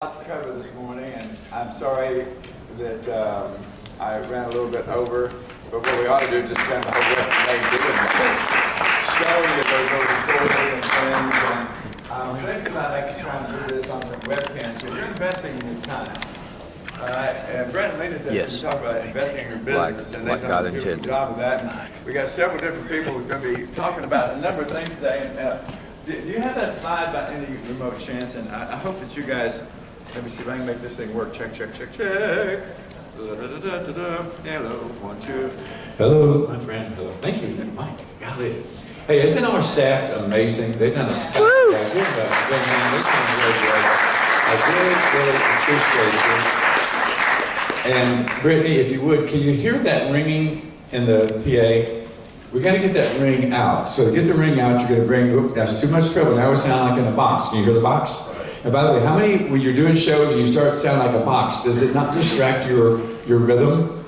A lot to cover this morning, and I'm sorry that I ran a little bit over, but what we ought to do is just spend the whole rest of the day doing this, showing you those stories and things, and I'm thinking about actually trying to do this on some webcams, because you're investing in your time. And Brent and Lena Yes. talk about investing in your business, and they've done a beautiful job of that. And we got several different people who's going to be talking about a number of things today. And, do you have that slide by any remote chance? And I hope that you guys, let me see if I can make this thing work. Check, check, check, check. Hello, 1, 2. Hello, my friend. Hello. Thank you, Mike. Golly. Hey, isn't our staff amazing? They've done a staff job. Give them a good hand. This one's really great. I really appreciate you. And Brittany, if you would, can you hear that ringing in the PA? We got to get that ring out. So to get the ring out, you're going to bring, oops, that's too much trouble. Now it sounds like in a box. Can you hear the box? And by the way, how many, when you're doing shows and you start to sound like a box, does it not distract your rhythm?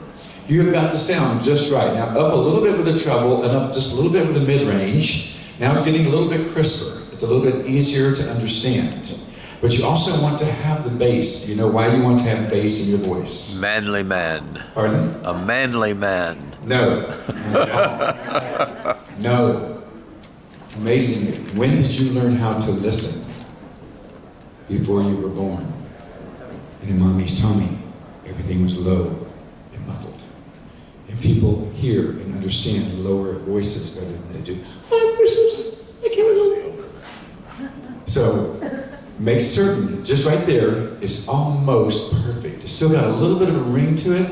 You have got to sound just right. Now up a little bit with the treble and up just a little bit with the mid-range. Now it's getting a little bit crisper. It's a little bit easier to understand. But you also want to have the bass. You know why you want to have bass in your voice? Manly man. Pardon? A manly man. No. No. Amazingly, when did you learn how to listen? Before you were born. And in mommy's tummy, everything was low and muffled. And people hear and understand lower voices better than they do. Oh, bishops, I can't. So, make certain, just right there, it's almost perfect. It's still got a little bit of a ring to it,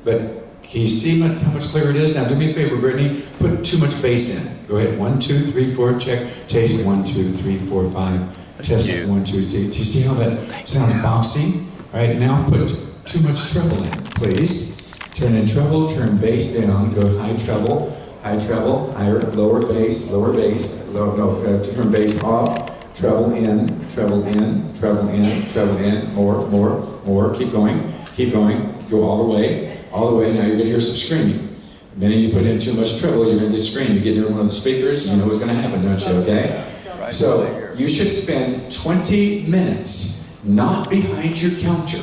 but can you see how much clearer it is? Now do me a favor, Brittany, put too much bass in. Go ahead, 1, 2, 3, 4, check. Taste 1, 2, 3, 4, 5. Test 1, 2, 3. Do you see how that sounds boxy? All right, now put too much treble in, please. Turn in treble, turn bass down, go high treble, higher, lower bass, turn bass off, treble in, treble in, treble in, treble in, more, keep going, go all the way. Now you're going to hear some screaming. The minute you put in too much treble, you're going to get screamed. You get near one of the speakers, you know what's going to happen, don't you, okay? So, you should spend 20 minutes not behind your counter,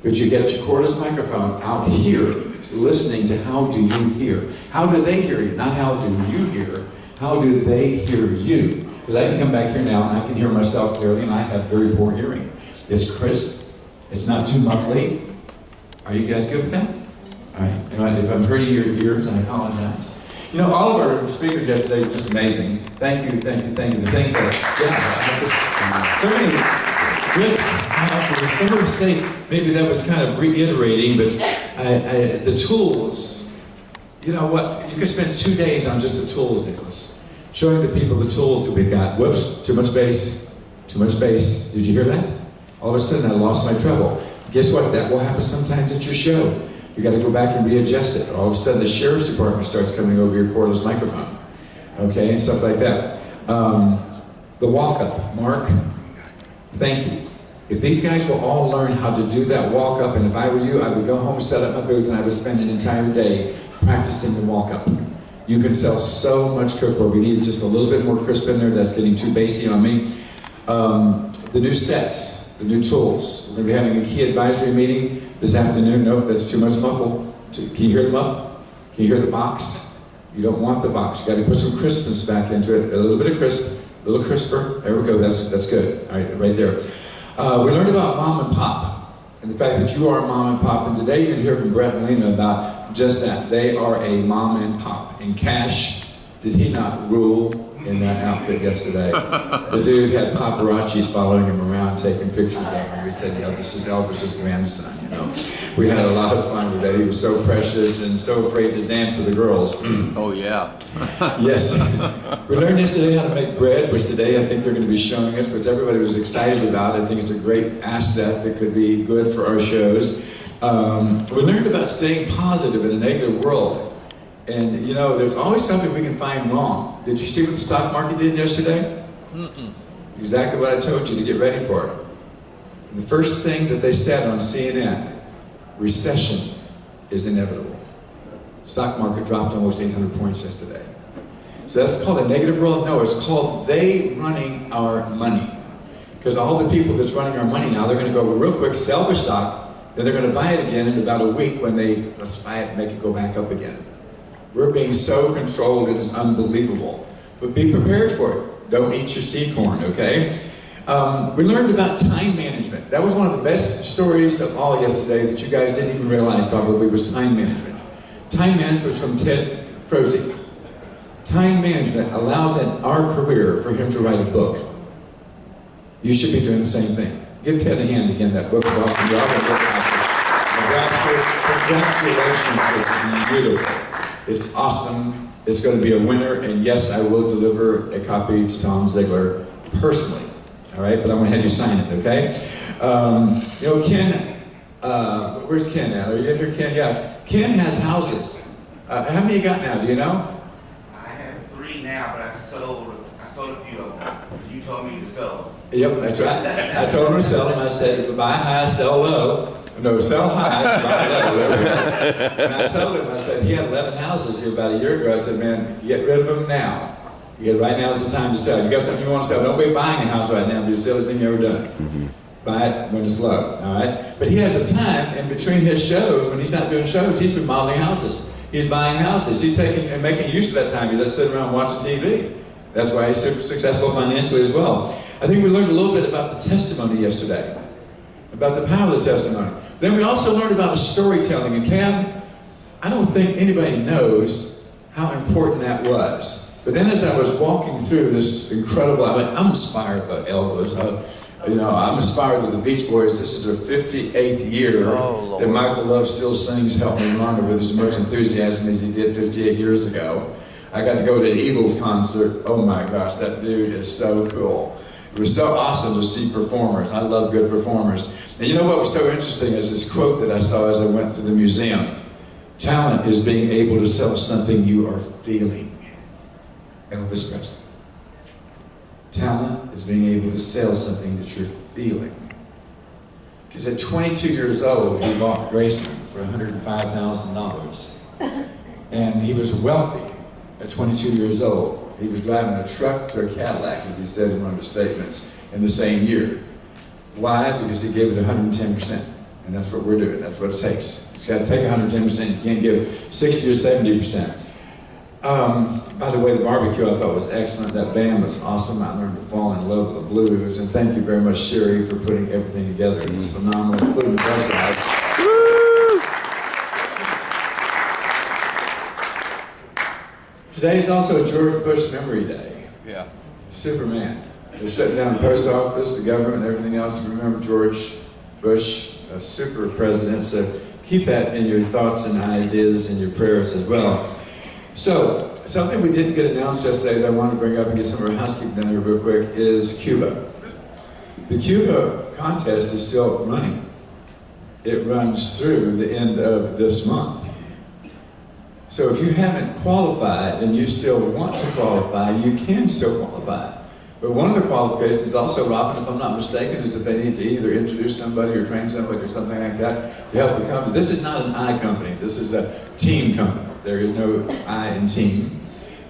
but you get your cordless microphone out here, listening to how do you hear. How do they hear you? Not how do you hear, how do they hear you? Because I can come back here now and I can hear myself clearly, and I have very poor hearing. It's crisp, it's not too muffly. Are you guys good with that? All right. You know, if I'm hurting your ears, I apologize. You know, all of our speakers yesterday were just amazing. Thank you. The things that, so many good for somebody's sake, maybe that was kind of reiterating, but the tools, you know what, you could spend 2 days on just the tools, Nicholas. Showing the people the tools that we've got. Whoops, too much bass. Did you hear that? All of a sudden I lost my treble. Guess what? That will happen sometimes at your show. You got to go back and readjust it. All of a sudden, the sheriff's department starts coming over your cordless microphone, okay, and stuff like that. The walk-up, Mark. Thank you. If these guys will all learn how to do that walk-up, and if I were you, I would go home, set up my booth, and I would spend an entire day practicing the walk-up. You can sell so much cookware. We need just a little bit more crisp in there. That's getting too bassy on me. The new sets. The new tools. We're going to be having a key advisory meeting this afternoon. Nope, that's too much muffle. Can you hear the muffle? Can you hear the box? You don't want the box. You got to put some crispness back into it. A little bit of crisp, a little crisper. There we go. That's good. All right, right there. We learned about mom and pop, and the fact that you are a mom and pop. And today you're going to hear from Brett and Lena about just that. They are a mom and pop. And Cash, did he not rule in that outfit yesterday? The dude had paparazzis following him around, taking pictures of him. We said, yeah, this is Elvis's grandson, you know. We had a lot of fun with that. He was so precious and so afraid to dance with the girls. Oh, yeah. Yes. We learned yesterday how to make bread, which today I think they're going to be showing us, which everybody was excited about. I think it's a great asset that could be good for our shows. We learned about staying positive in a negative world. And, you know, there's always something we can find wrong. Did you see what the stock market did yesterday? Exactly what I told you to get ready for it. And the first thing that they said on CNN, recession is inevitable. Stock market dropped almost 800 points yesterday. So that's called a negative world? No, it's called they running our money. Because all the people that's running our money now, they're going to go real quick, sell their stock, then they're going to buy it again in about a week when let's buy it and make it go back up again. We're being so controlled, it is unbelievable. But be prepared for it. Don't eat your seed corn, okay? We learned about time management. That was one of the best stories of all yesterday that you guys didn't even realize probably was time management. Time management was from Ted Froese. Time management allows in our career for him to write a book. You should be doing the same thing. Give Ted a hand again. That book is awesome. You're all going to look Congratulations. It's beautiful. It's awesome. It's going to be a winner. And yes, I will deliver a copy to Tom Ziegler personally. All right, but I'm going to have you sign it, okay? You know, Ken, where's Ken now? Are you in here, Ken? Yeah. Ken has houses. How many you got now? Do you know? I have 3 now, but I sold a few of them. Because you told me to sell them. Yep, that's right. I told him to sell them. I said, buy high, sell low. No, sell high, buy low. And I told him, I said, he had 11 houses here about a year ago. I said, man, get rid of them now. Right now is the time to sell. You got something you want to sell, don't be buying a house right now. Be the safest thing you ever done. Buy it when it's low, all right? But he has the time in between his shows, when he's not doing shows, he's remodeling houses. He's buying houses. He's taking and making use of that time. He doesn't sit around watching TV. That's why he's super successful financially as well. I think we learned a little bit about the testimony yesterday, about the power of the testimony. Then we also learned about the storytelling. And Cam, I don't think anybody knows how important that was. But then as I was walking through this incredible, I'm inspired by Elvis. I'm inspired with the Beach Boys. This is their 58th year that Michael Love still sings Help Me Run with as much enthusiasm as he did 58 years ago. I got to go to an Eagles concert. Oh my gosh, that dude is so cool. It was so awesome to see performers. I love good performers. And you know what was so interesting is this quote that I saw as I went through the museum. Talent is being able to sell something you are feeling. Elvis Presley. Talent is being able to sell something that you're feeling. Because at 22 years old, he bought Grayson for $105,000. And he was wealthy at 22 years old. He was driving a truck to a Cadillac, as he said in one of his statements, in the same year. Why? Because he gave it 110%. And that's what we're doing. That's what it takes. It's got to take 110%. You can't give 60 or 70%. By the way, the barbecue I thought was excellent. That band was awesome. I learned to fall in love with the blues. And thank you very much, Sherry, for putting everything together. It was phenomenal, including the bus ride. Today is also George Bush Memory Day. Yeah. Superman. They're shutting down the post office, the government, and everything else. Remember George Bush, a super president. So keep that in your thoughts and ideas and your prayers as well. So, something we didn't get announced yesterday that I wanted to bring up and get some of our housekeeping done here real quick is Cuba. The Cuba contest is still running. It runs through the end of this month. So if you haven't qualified and you still want to qualify, you can still qualify. But one of the qualifications also, Robin, if I'm not mistaken, is that they need to either introduce somebody or train somebody or something like that to help the company. This is not an I company. This is a team company. There is no I in team.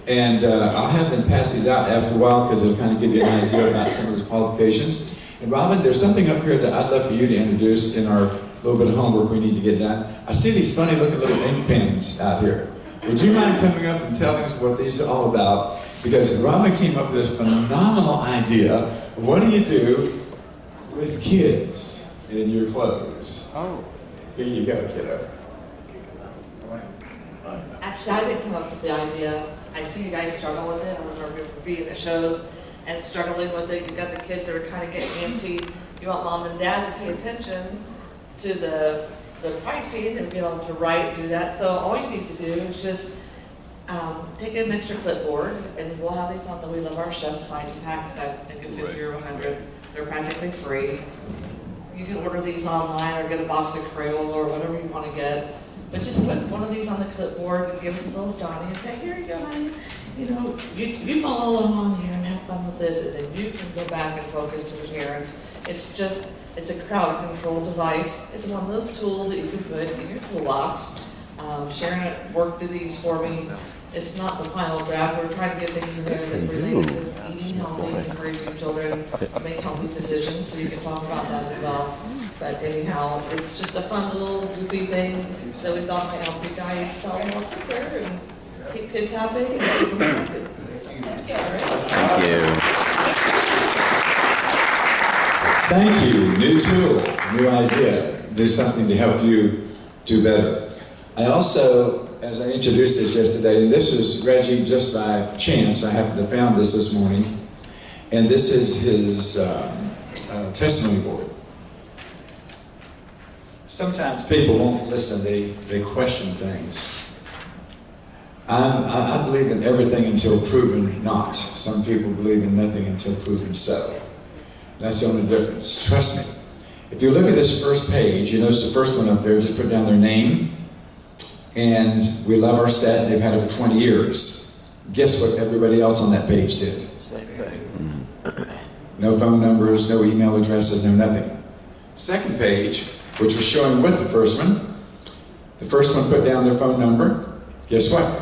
And I'll have them pass these out after a while because they'll kind of give you an idea about some of those qualifications. And Robin, there's something up here that I'd love for you to introduce in our little bit of homework we need to get done. I see these funny looking little ink pens out here. Would you mind coming up and telling us what these are all about? Because Robin came up with this phenomenal idea. What do you do with kids in your clothes? Oh. Here you go, kiddo. Actually, I didn't come up with the idea. I see you guys struggle with it. I remember being at shows and struggling with it. You got the kids that are kind of getting antsy. You want mom and dad to pay attention to the pricing and be able to write and do that. So all you need to do is just take an extra clipboard, and we'll have these on the We Love Our Chefs sign packs. I think of 50 or 100. They're practically free. You can order these online or get a box of Crayola or whatever you want to get. But just put one of these on the clipboard and give it to little Johnny and say, here you go, honey. You know, you follow along here and have fun with this, and then you can go back and focus to the parents. It's a crowd control device. It's one of those tools that you can put in your toolbox. Sharon worked through these for me. It's not the final draft. We're trying to get things in there that related to eating healthy, encouraging children to make healthy decisions, so you can talk about that as well. But anyhow, it's just a fun little goofy thing that we thought might help you guys sell more cookware and keep kids happy and keep them connected. Thank you. Thank you. New tool, new idea. Do something to help you do better. I also, as I introduced this yesterday, and this is Reggie just by chance. I happened to found this morning. And this is his testimony board. Sometimes people won't listen. They question things. I believe in everything until proven not. Some people believe in nothing until proven so. That's the only difference. Trust me. If you look at this first page, you notice the first one up there, just put down their name. And we love our set, and they've had it for 20 years. Guess what everybody else on that page did? Same thing. No phone numbers, no email addresses, no nothing. Second page, which was showing with the first one, the first one put down their phone number. Guess what?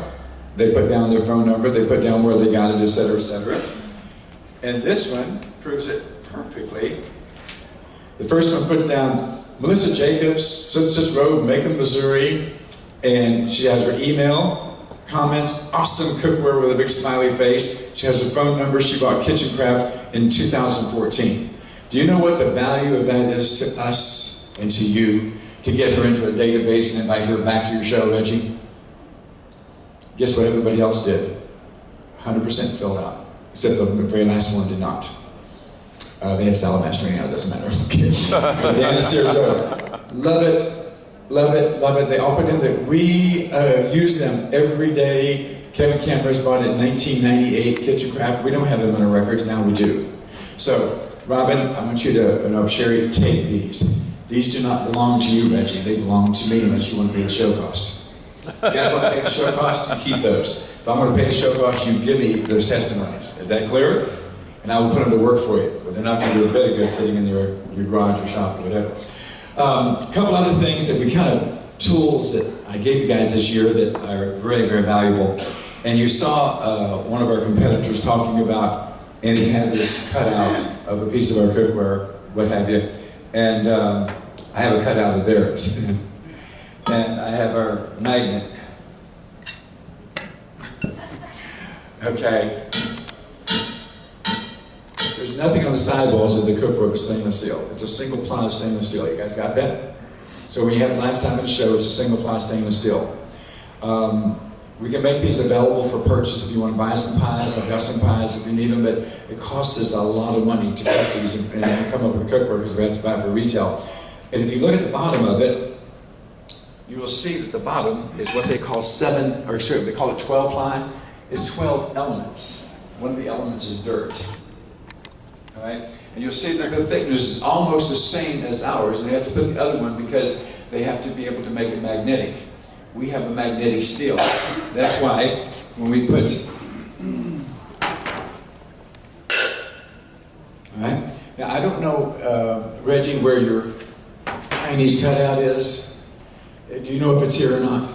They put down their phone number, they put down where they got it, etc., etc. And this one proves it perfectly. The first one put down Melissa Jacobs, such road, Macon, Missouri, and she has her email, comments, awesome cookware with a big smiley face. She has her phone number. She bought Kitchen Craft in 2014. Do you know what the value of that is to us and to you to get her into a database and invite her back to your show, Reggie? Guess what everybody else did? 100% filled out, except the very last one did not. They had salad mastering out, it doesn't matter. Dan and Sarah, love it, love it, love it. They all put down that we use them every day. Kevin Cameron's bought it in 1998, Kitchen Craft. We don't have them on our records, now we do. So, Robin, I want you to, Sherry, take these. These do not belong to you, Reggie. They belong to me unless you want to pay the show cost. You guys want to pay the show cost? You keep those. If I'm going to pay the show cost, you give me those testimonies. Is that clear? And I will put them to work for you. But they're not going to do a bit of good sitting in your garage or shop or whatever. A couple other things that we kind of, tools that I gave you guys this year that are very, very valuable. And you saw one of our competitors talking about, and he had this cutout of a piece of our cookware, what have you. And I have a cutout of theirs. And I have our magnet. Okay. There's nothing on the sidewalls of the cookbook but stainless steel. It's a single ply of stainless steel. You guys got that? So when you have lifetime of the show, it's a single ply stainless steel. We can make these available for purchase if you want to buy some pies. I've got some pies if you need them, but it costs us a lot of money to cut these and come up with a cookbook because we have to buy it for retail. And if you look at the bottom of it, you will see that the bottom is what they call they call it 12 ply. It's 12 elements. One of the elements is dirt. All right? And you'll see that the thickness is almost the same as ours, and they have to put the other one because they have to be able to make it magnetic. We have a magnetic steel. That's why when we put, all right? Now I don't know, Reggie, where your Chinese cutout is. Do you know if it's here or not?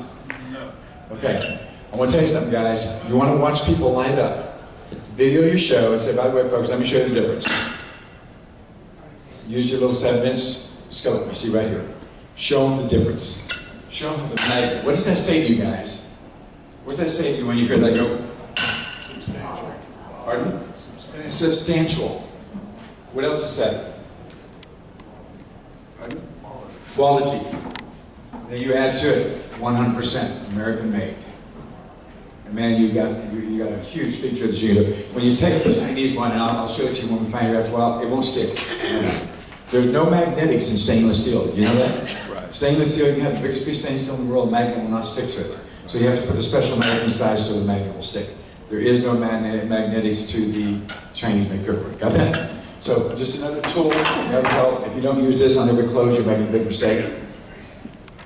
No. Okay. I want to tell you something, guys. You want to watch people light up. Video your show and say, by the way, folks, let me show you the difference. Use your little 7-inch skillet you see right here. Show them the difference. Show them the magnet. What does that say to you guys? What does that say to you when you hear that go? Substantial. Pardon? Substantial. Substantial. What else is said? Pardon? Quality. Then you add to it 100% American made. And man, you got a huge feature that you can do. When you take the Chinese one, and I'll show it to you when we find it after a while, it won't stick. There's no magnetics in stainless steel. Did you know that? Right. Stainless steel, you can have the biggest piece of stainless steel in the world, the magnet will not stick to it. So you have to put a special magnet inside so the magnet will stick. There is no magnetics to the Chinese-made cookware. Got that? So just another tool, another help. If you don't use this on every clothes, you're making a big mistake.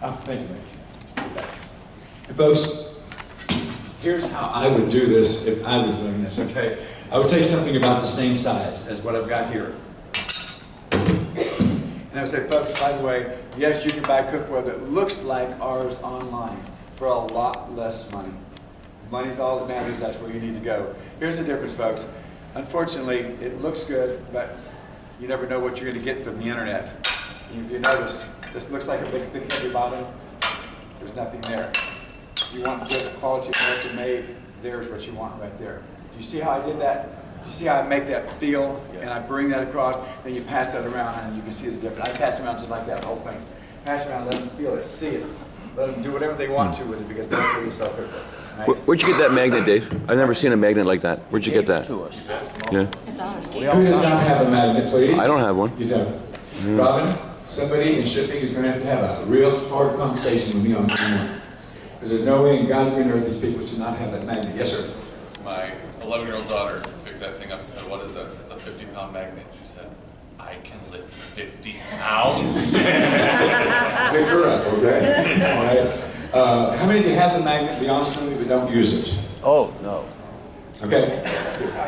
Oh, thank you, Mike. And folks, here's how I would do this if I was doing this, okay? I would take something about the same size as what I've got here. And I would say, folks, by the way, yes, you can buy cookware that looks like ours online for a lot less money. Money's all that matters, that's where you need to go. Here's the difference, folks. unfortunately, it looks good, but you never know what you're going to get from the internet. If you notice, this looks like a big, thick, heavy bottom. There's nothing there. You want good quality American made, there's what you want right there. Do you see how I did that? Do you see how I make that feel, and I bring that across, then you pass that around, and you can see the difference. I pass it around just like that, the whole thing. Pass it around, let them feel it, see it. Let them do whatever they want to with it, because they'll feel yourself quickly. Right? Where'd you get that magnet, Dave? I've never seen a magnet like that. Where'd you get that? To us. Yeah. It's ours. Who does not have a magnet, please? I don't have one. You don't. Robin, somebody in shipping is going to have a real hard conversation with me on Monday morning. Because there's no way in God's green earth these people should not have that magnet. Yes, sir? My 11-year-old daughter picked that thing up and said, "What is this?" It's a 50-pound magnet. She said, "I can lift 50 pounds." Pick her up, okay? All right. How many of you have the magnet, be honest with me, but don't use it? Oh, no. Okay?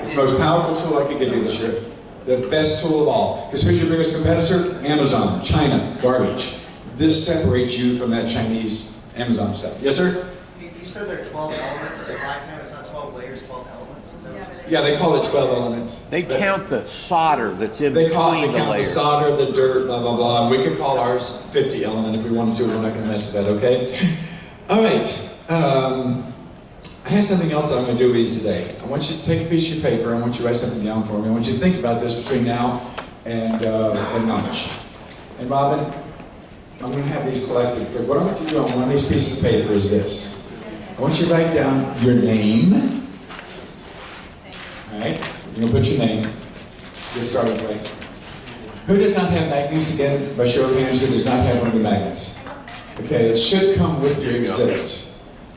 It's the most powerful tool I could give you this year. The best tool of all. Because who's your biggest competitor? Amazon, China, garbage. This separates you from that Chinese Amazon stuff. Yes, sir? You said there are 12 elements in black diamond. It's not 12 layers, 12 elements. Is that what you're saying? Yeah, they call it 12 elements. They count the solder that's in They between the count the layers. solder, the dirt, blah, blah, blah. We could call ours 50 element if we wanted to. We're not going to mess with that, okay? All right. I have something else I'm going to do with you today. I want you to take a piece of your paper. I want you to write something down for me. I want you to think about this between now and lunch. And Robin, I'm going to have these collected. But what I want you to do on one of these pieces of paper is this. I want you to write down your name. All right? You're going to put your name. Get started, please. Who does not have magnets again? By show of hands, who does not have one of the magnets? Okay, it should come with your exhibit.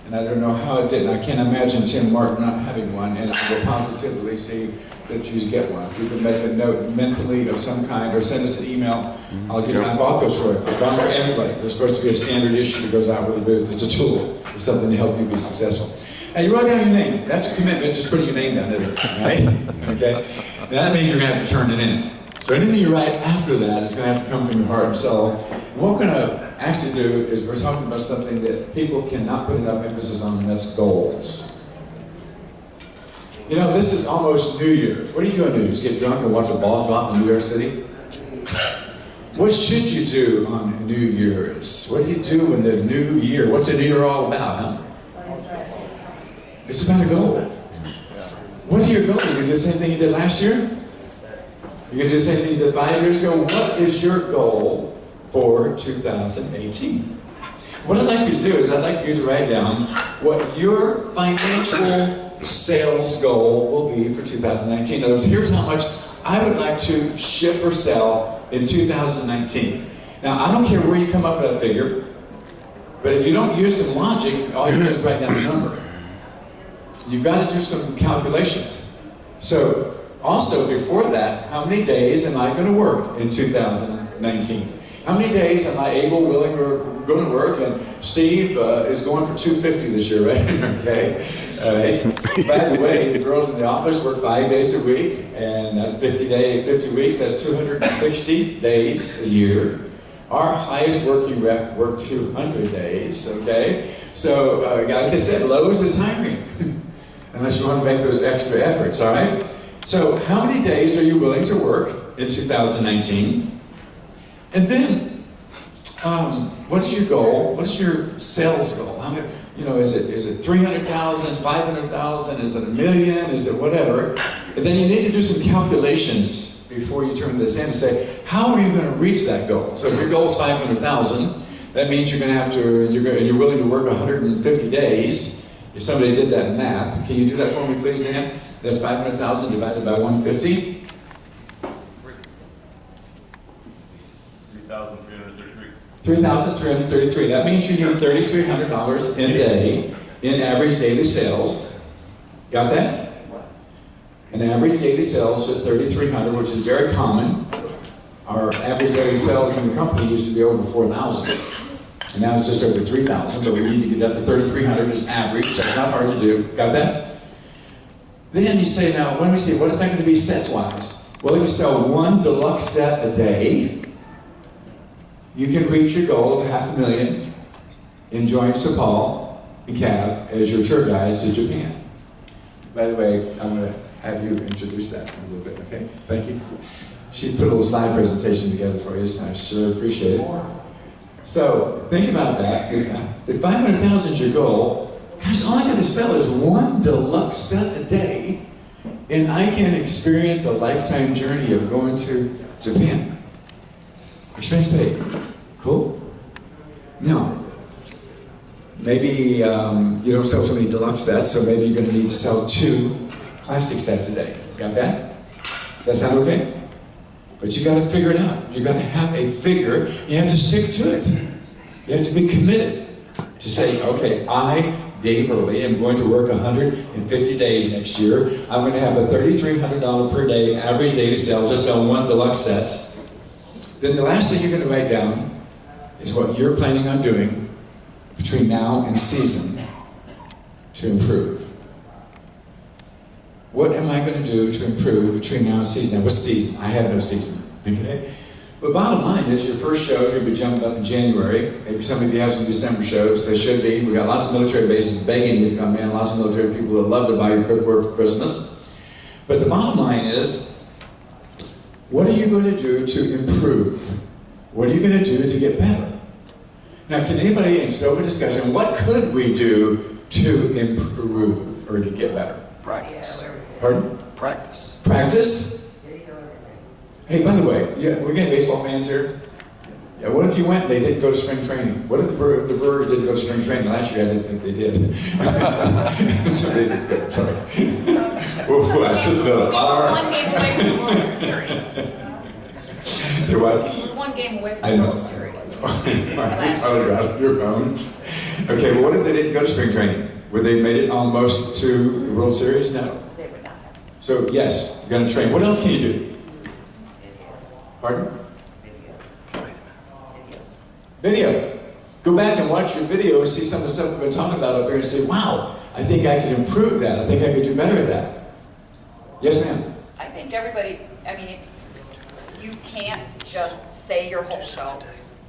And I don't know how it did. I can't imagine Tim Martin not having one, and I will positively see that you get one. If you can make a note mentally of some kind, or send us an email, I'll get you. I bought those for it. I bought them for everybody. There's supposed to be a standard issue that goes out with the booth. It's a tool. It's something to help you be successful. And you write down your name. That's a commitment, just putting your name down, isn't it? Right? Okay? Now that means you're going to have to turn it in. So anything you write after that is going to have to come from your heart and soul. And what we're going to actually do is we're talking about something that people cannot put enough emphasis on, and that's goals. You know, this is almost New Year's. What are you doing New Year's? Get drunk and watch a ball drop in New York City? What should you do on New Year's? What do you do in the new year? What's the new year all about, huh? It's about a goal. What are your goals? You gonna do the same thing you did last year? You gonna do the same thing you did 5 years ago? What is your goal for 2018? What I'd like you to do is I'd like for you to write down what your financial sales goal will be for 2019. In other words, here's how much I would like to ship or sell in 2019. Now, I don't care where you come up with that figure, but if you don't use some logic, all you're doing is write down the number. You've got to do some calculations. So, also before that, how many days am I going to work in 2019? How many days am I able, willing, or going to work? And Steve is going for 250 this year, right? Okay. By the way, the girls in the office work 5 days a week, and that's 50 weeks. That's 260 days a year. Our highest working rep worked 200 days. Okay. So, like I said, Lowe's is hiring, unless you want to make those extra efforts. All right. So, how many days are you willing to work in 2019? And then, what is your goal? What is your sales goal? How many, you know, is it 300,000, 500,000? Is it $1 million? Is it whatever? And then you need to do some calculations before you turn this in and say, how are you going to reach that goal? So if your goal is 500,000, that means you're going to have to, you're willing to work 150 days. If somebody did that math, can you do that for me, please, Dan? That's 500,000 divided by 150. 3,333. That means you need $3,300 a day in average daily sales. Got that? An average daily sales at $3,300, which is very common. Our average daily sales in the company used to be over 4,000. And now it's just over 3,000, but we need to get up to 3,300 as average. That's not hard to do. Got that? Then you say, now, let me see, what is that going to be sets-wise? Well, if you sell one deluxe set a day, you can reach your goal of $500,000 enjoying Paul and Cab as your tour guides to Japan. By the way, I'm going to have you introduce that a little bit, okay? Thank you. She put a little slide presentation together for you, so I sure appreciate it. So, think about that. If 500,000 is your goal, gosh, all I got to sell is one deluxe set a day, and I can experience a lifetime journey of going to Japan. Expense paid. Cool? Now, maybe you don't sell so many deluxe sets, so maybe you're going to need to sell 2 plastic sets a day. Got that? Does that sound okay? But you got to figure it out. You got to have a figure. You have to stick to it. You have to be committed to say, okay, I, Dave Early, am going to work 150 days next year. I'm going to have a $3,300 per day average daily sales to sell 1 deluxe set. Then the last thing you're going to write down is what you're planning on doing between now and season to improve. What am I going to do to improve between now and season? Now, what's season? I have no season, okay? But bottom line is your first shows will be jumping up in January. Maybe some of you have some December shows. They should be. We've got lots of military bases begging you to come in. Lots of military people would love to buy your cookware for Christmas. But the bottom line is, what are you going to do to improve? What are you going to do to get better? Now, can anybody, in just open discussion, what could we do to improve or to get better? Practice. Pardon? Practice. Practice? Hey, by the way, yeah, we're getting baseball fans here. Yeah, what if you went and they didn't go to spring training? What if the Brewers didn't go to spring training? Last year I didn't think they did. So they did. Sorry. Ooh, I should know. One game away from the World Series. You're what? We're one game away from the World Series. I started out of your bones. Okay, well, what if they didn't go to spring training? Would they made it almost to the World Series? No. They would not have. So, yes, you're going to train. What else can you do? Pardon? Video. Go back and watch your video and see some of the stuff we've been talking about up here and say, wow, I think I could improve that. I think I could do better at that. Yes, ma'am? I think everybody, I mean, you can't just say your whole show,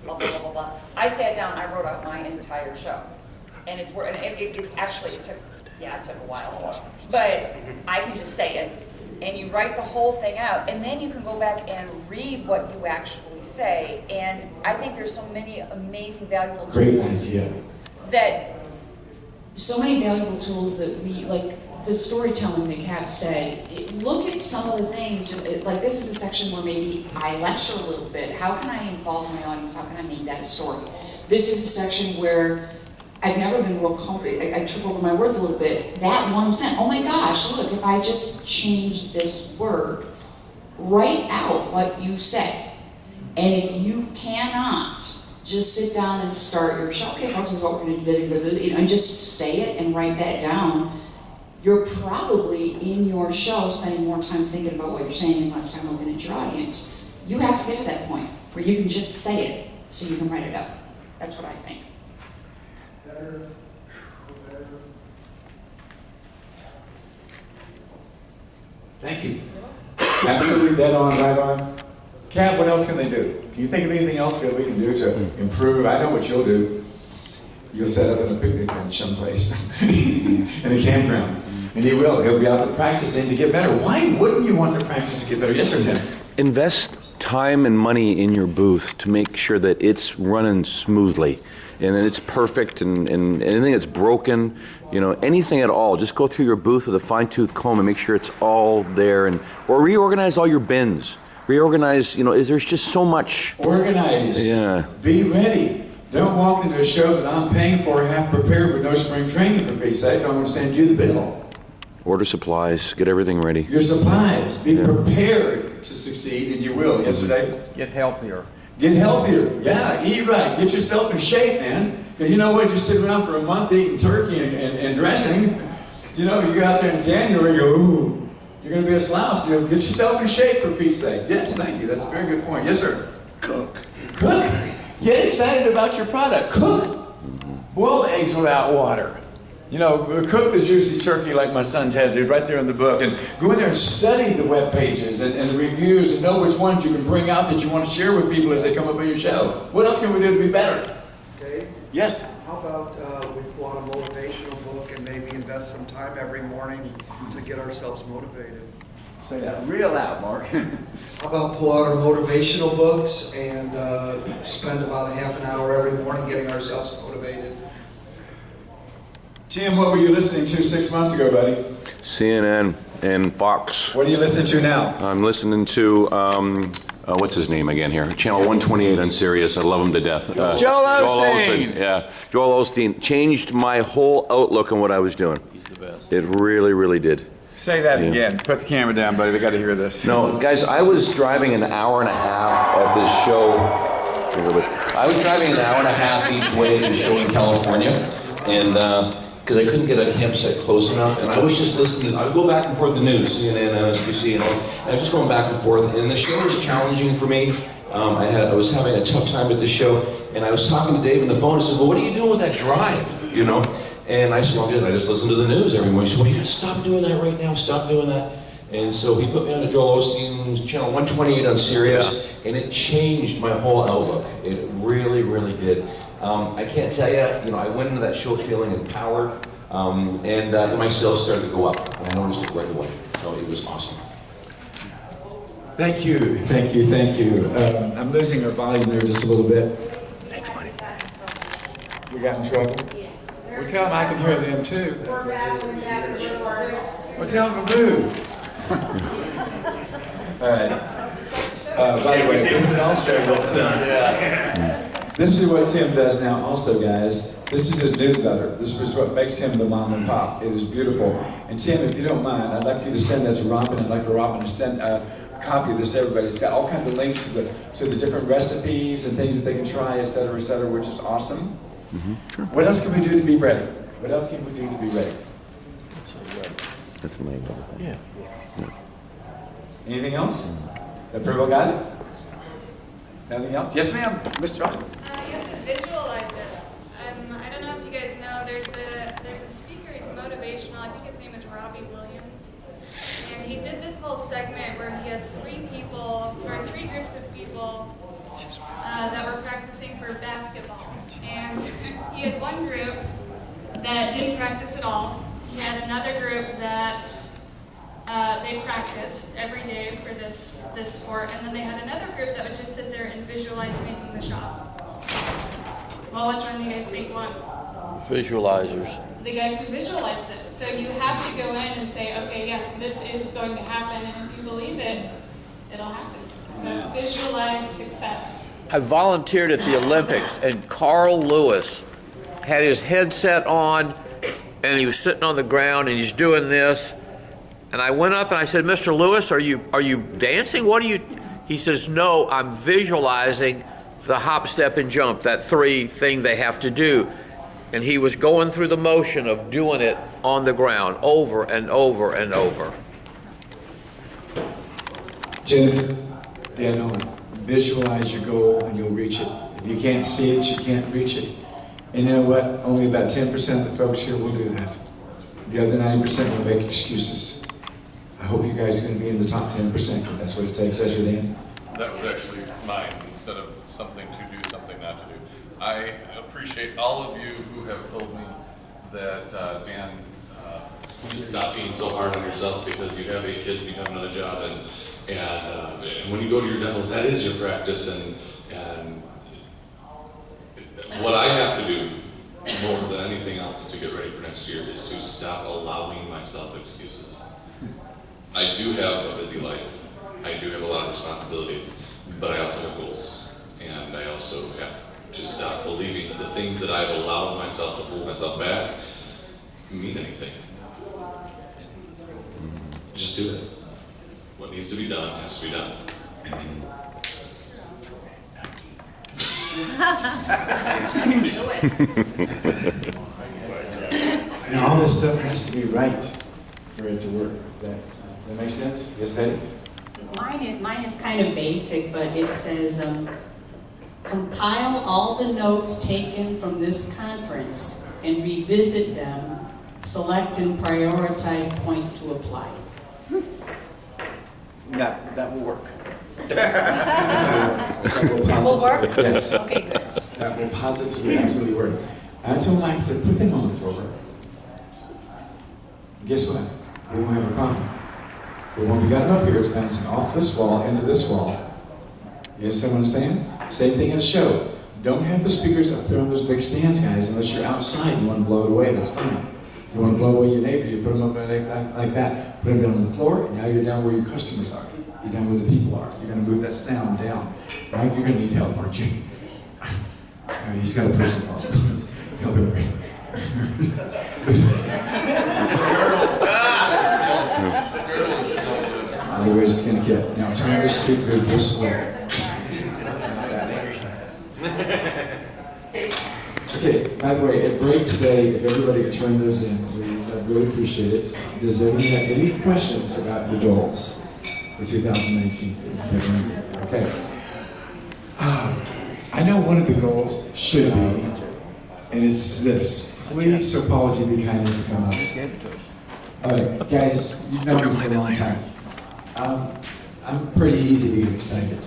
blah, blah, blah, blah, blah. I sat down, I wrote out my entire show. And it's actually, it took a while. But I can just say it. And you write the whole thing out, and then you can go back and read what you actually say. And I think there's so many amazing, valuable tools. Great idea. That so many valuable tools that we, like the storytelling that Cap said, look at some of the things, like this is a section where maybe I lecture a little bit. How can I involve my audience? How can I make that a story? This is a section where I've never been real confident. I trip over my words a little bit. That one sentence, oh my gosh, look, if I just change this word, write out what you say. And if you cannot, just sit down and start your show. Okay, folks, this is what we're going to do, and just say it and write that down. You're probably in your show spending more time thinking about what you're saying and less time looking at your audience. You have to get to that point where you can just say it so you can write it up. That's what I think. Thank you. Absolutely dead on, right on. Kat, what else can they do? Can you think of anything else that we can do to improve? I know what you'll do. You'll set up in a picnic bench someplace in a campground. And he will. He'll be out there practicing to get better. Why wouldn't you want to practice to get better? Yes, sir, Tim? Invest time and money in your booth to make sure that it's running smoothly and that it's perfect, and anything that's broken, you know, anything at all, just go through your booth with a fine-tooth comb and make sure it's all there, and or reorganize all your bins. Reorganize, you know, there's just so much. Organize. Yeah. Be ready. Don't walk into a show that I'm paying for half prepared with no spring training, for Pete's sake. I'm going to send you the bill. Order supplies, get everything ready. Your supplies. Be prepared to succeed, and you will. Yes, sir, Dave? Get healthier. Get healthier. Yeah, eat right. Get yourself in shape, man. Because you know what? You sit around for a month eating turkey and dressing. You know, you go out there in January, you go, ooh, you're going to be a slouch. You know, get yourself in shape, for Pete's sake. Yes, thank you. That's a very good point. Yes, sir? Cook. Cook. Get excited about your product. Cook. Boil eggs without water. You know, cook the juicy turkey like my son Ted did right there in the book, and go in there and study the web pages and the reviews and know which ones you can bring out that you want to share with people as they come up on your show. What else can we do to be better? Dave? Yes? How about we want a motivational book and maybe invest some time every morning to get ourselves motivated? Say that real loud, Mark. How about pull out our motivational books and spend about a half an hour every morning getting ourselves motivated? Tim, what were you listening to 6 months ago, buddy? CNN and Fox. What are you listening to now? I'm listening to, what's his name again here? Channel 128 on Sirius. I love him to death. Joel Osteen. Yeah, Joel Osteen changed my whole outlook on what I was doing. He's the best. It really, really did. Say that again. Put the camera down, buddy. They got to hear this. No, guys, I was driving an hour and a half at this show. I was driving an hour and a half each way to the show in California, and because I couldn't get a campsite close enough, and I was just listening. I would go back and forth the news, CNN, MSNBC, and all. And I was just going back and forth, and the show was challenging for me. I was having a tough time with the show, and I was talking to Dave on the phone. I said, "Well, what are you doing with that drive?" You know. And I said, well, I just listen to the news every morning. He said, well, you gotta stop doing that right now, stop doing that. And so he put me on to Joel Osteen's channel 128 on Sirius, and it changed my whole outlook. It really, really did. I can't tell you, I went into that show feeling empowered, and my sales started to go up. And I noticed it right away. So it was awesome. Thank you, thank you, thank you. I'm losing our volume there just a little bit. Thanks, buddy. We got in trouble? Well, tell them I can hear them too. We're battling back and forth. Well, tell them to move. All right. By the way, this is also what Tim. This is what Tim does now, also, guys. This is his newsletter. This is what makes him the mom and pop. It is beautiful. And Tim, if you don't mind, I'd like you to send that to Robin. I'd like for Robin to send a copy of this to everybody. It's got all kinds of links to the different recipes and things that they can try, et cetera, which is awesome. Sure. What else can we do to be ready? What else can we do to be ready? That's the main thing. Yeah. Anything else? That pretty well got it? Nothing else? Yes, ma'am. Mr. Austin. You have to visualize it. I don't know if you guys know, there's a speaker, he's motivational, I think his name is Robbie Williams. And he did this whole segment where he had three groups of people that were practicing for basketball. And he had one group that didn't practice at all. He had another group that they practiced every day for this sport. And then they had another group that would just sit there and visualize making the shots. Well, which one do you guys think won? Visualizers. The guys who visualized it. So you have to go in and say, okay, yes, this is going to happen. And if you believe it, it'll happen. So visualize success. I volunteered at the Olympics, and Carl Lewis had his headset on, and he was sitting on the ground, and he's doing this. And I went up and I said, Mr. Lewis, are you dancing? What are you? He says, no, I'm visualizing the hop, step, and jump, that three thing they have to do. And he was going through the motion of doing it on the ground over and over and over. Jennifer, Dan Owen, visualize your goal and you'll reach it. If you can't see it, you can't reach it. And you know what? Only about 10% of the folks here will do that. The other 90% will make excuses. I hope you guys are going to be in the top 10% because that's what it takes. That's your name. That was actually mine, instead of something to do, something not to do. I appreciate all of you who have told me that, Dan, you stop being so hard on yourself because you have 8 kids and you have another job, and when you go to your demos, that is your practice, and what I have to do more than anything else to get ready for next year is to stop allowing myself excuses. I do have a busy life. I do have a lot of responsibilities, but I also have goals, and I also have to stop believing that the things that I've allowed myself to hold myself back mean anything. Just do it. What needs to be done has to be done. And all this stuff has to be right for it to work. That makes sense? Yes, Betty? Mine is kind of basic, but it says, compile all the notes taken from this conference and revisit them, select and prioritize points to apply. That will work. That will work? Yes. Okay, good. That will positively absolutely work. I told Mike, I said, put them on the floor. Guess what? We won't have a problem. But when we got them up here, it's bouncing off this wall into this wall. You understand what I'm saying? Same thing at a show. Don't have the speakers up there on those big stands, guys, unless you're outside and you want to blow it away, that's fine. If you want to blow away your neighbors, you put them up like that. Put them down on the floor, and now you're down where your customers are. You're down where the people are. You're going to move that sound down. Mike, you're going to need help, aren't you? He's got a person call. Help him. We're just going to get. Now turn the speaker this way. Okay, by the way, at break today, if everybody could turn those in, please, I'd really appreciate it. Does anyone have any questions about your goals for 2019? Okay. I know one of the goals should be, and it's this. Please, so apology, be kind enough to come up. All right, guys, you've known me for a long time. I'm pretty easy to get excited.